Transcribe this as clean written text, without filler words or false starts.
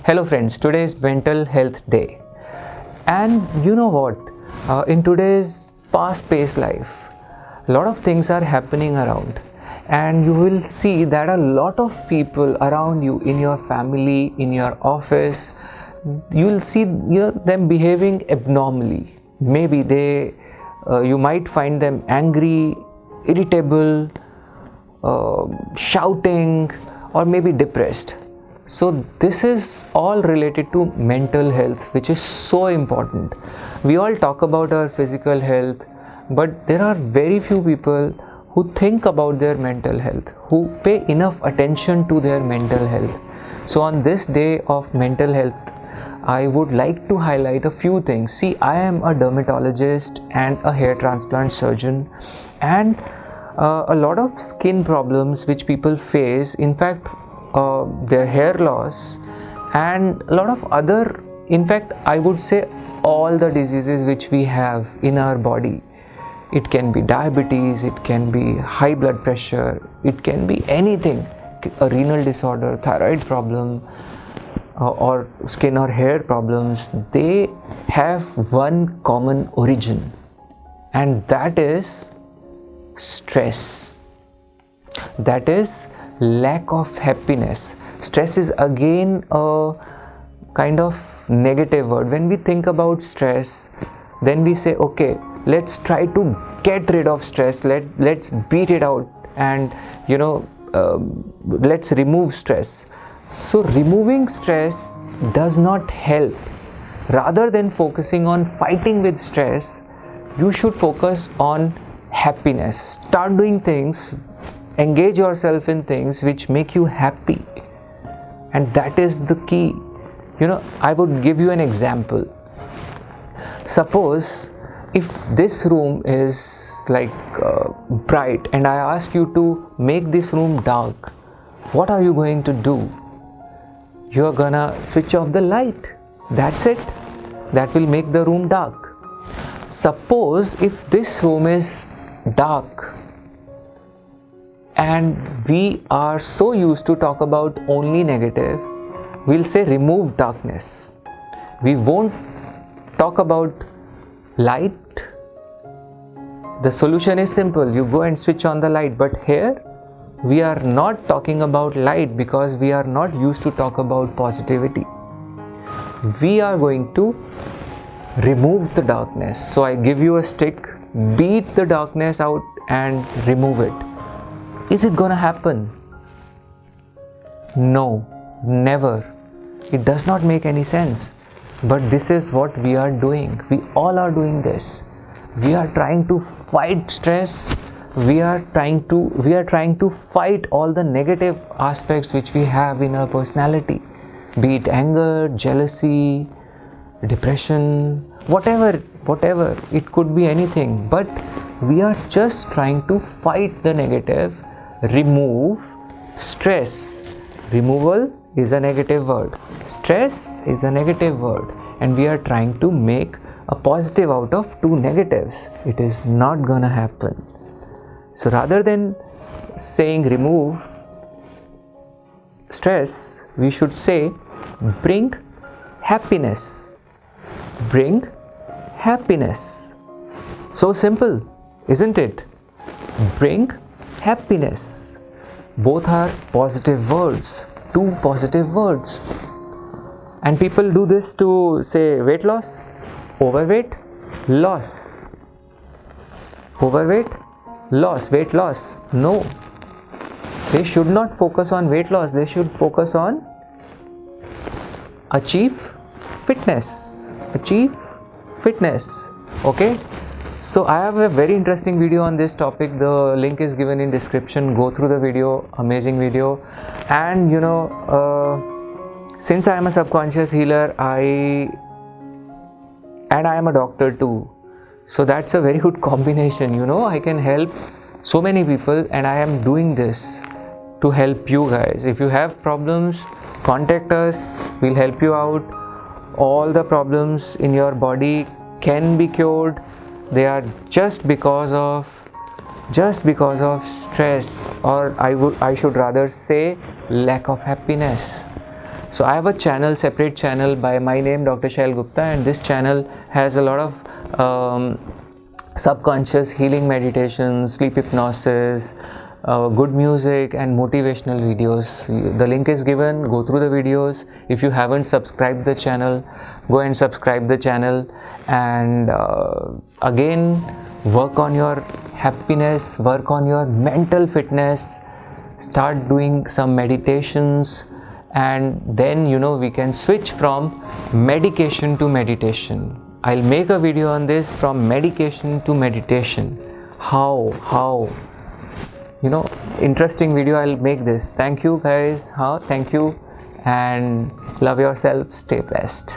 Hello friends, today is Mental Health Day, and you know what? In today's fast-paced life, a lot of things are happening around, and you will see that a lot of people around you, in your family, in your office, you will see them behaving abnormally. Maybe you might find them angry, irritable, shouting, or maybe depressed. So this is all related to mental health, which is so important. We all talk about our physical health, but there are very few people who think about their mental health, who pay enough attention to their mental health. So on this day of mental health, I would like to highlight a few things. See, I am a dermatologist and a hair transplant surgeon, and a lot of skin problems which people face, in fact their hair loss and a lot of other, in fact I would say all the diseases which we have in our body. It can be diabetes, it can be high blood pressure, it can be anything, a renal disorder, thyroid problem, or skin or hair problems. They have one common origin, and that is stress. That is lack of happiness. Stress is again a kind of negative word. When we think about stress, then we say, okay, let's try to get rid of stress, let's beat it out, and let's remove stress. So removing stress does not help. Rather than focusing on fighting with stress, you should focus on happiness. Start doing things, engage yourself in things which make you happy, and that is the key. I would give you an example. Suppose if this room is like bright, and I ask you to make this room dark, what are you going to do? You are gonna switch off the light. That's it. That will make the room dark. Suppose if this room is dark, and we are so used to talk about only negative, we'll say remove darkness. We won't talk about light. The solution is simple. You go and switch on the light. But here we are not talking about light because we are not used to talk about positivity. We are going to remove the darkness. So I give you a stick, beat the darkness out and remove it. Is it gonna happen? No, never. It does not make any sense. But this is what we are doing. We all are doing this. We are trying to fight stress. We are trying to fight all the negative aspects which we have in our personality. Be it anger, jealousy, depression, whatever. It could be anything. But we are just trying to fight the negative. Remove stress. Removal is a negative word. Stress is a negative word, and we are trying to make a positive out of two negatives. It is not gonna happen. So rather than saying remove stress, we should say bring happiness. Bring happiness. So simple, isn't it? Bring happiness. Both are positive words, two positive words. And people do this to say weight loss, overweight, loss. Overweight, loss, weight loss. No. They should not focus on weight loss. They should focus on achieve fitness. Achieve fitness. Okay? So I have a very interesting video on this topic. The link is given in description. Go through the video. Amazing video. And since I am a subconscious healer, I am a doctor too. So that's a very good combination. I can help so many people, and I am doing this to help you guys. If you have problems, contact us. We'll help you out. All the problems in your body can be cured. They are just because of stress, or I should rather say lack of happiness. So I have a channel, separate channel by my name, Dr. Shail Gupta, and this channel has a lot of subconscious healing meditations, sleep hypnosis, good music and motivational videos. The link is given. Go through the videos. If you haven't subscribed the channel, go and subscribe the channel. And again, work on your happiness, work on your mental fitness, start doing some meditations, and then we can switch from medication to meditation. I'll make a video on this, from medication to meditation. How interesting video. I'll make this. Thank you guys. Thank you, and love yourself. Stay blessed.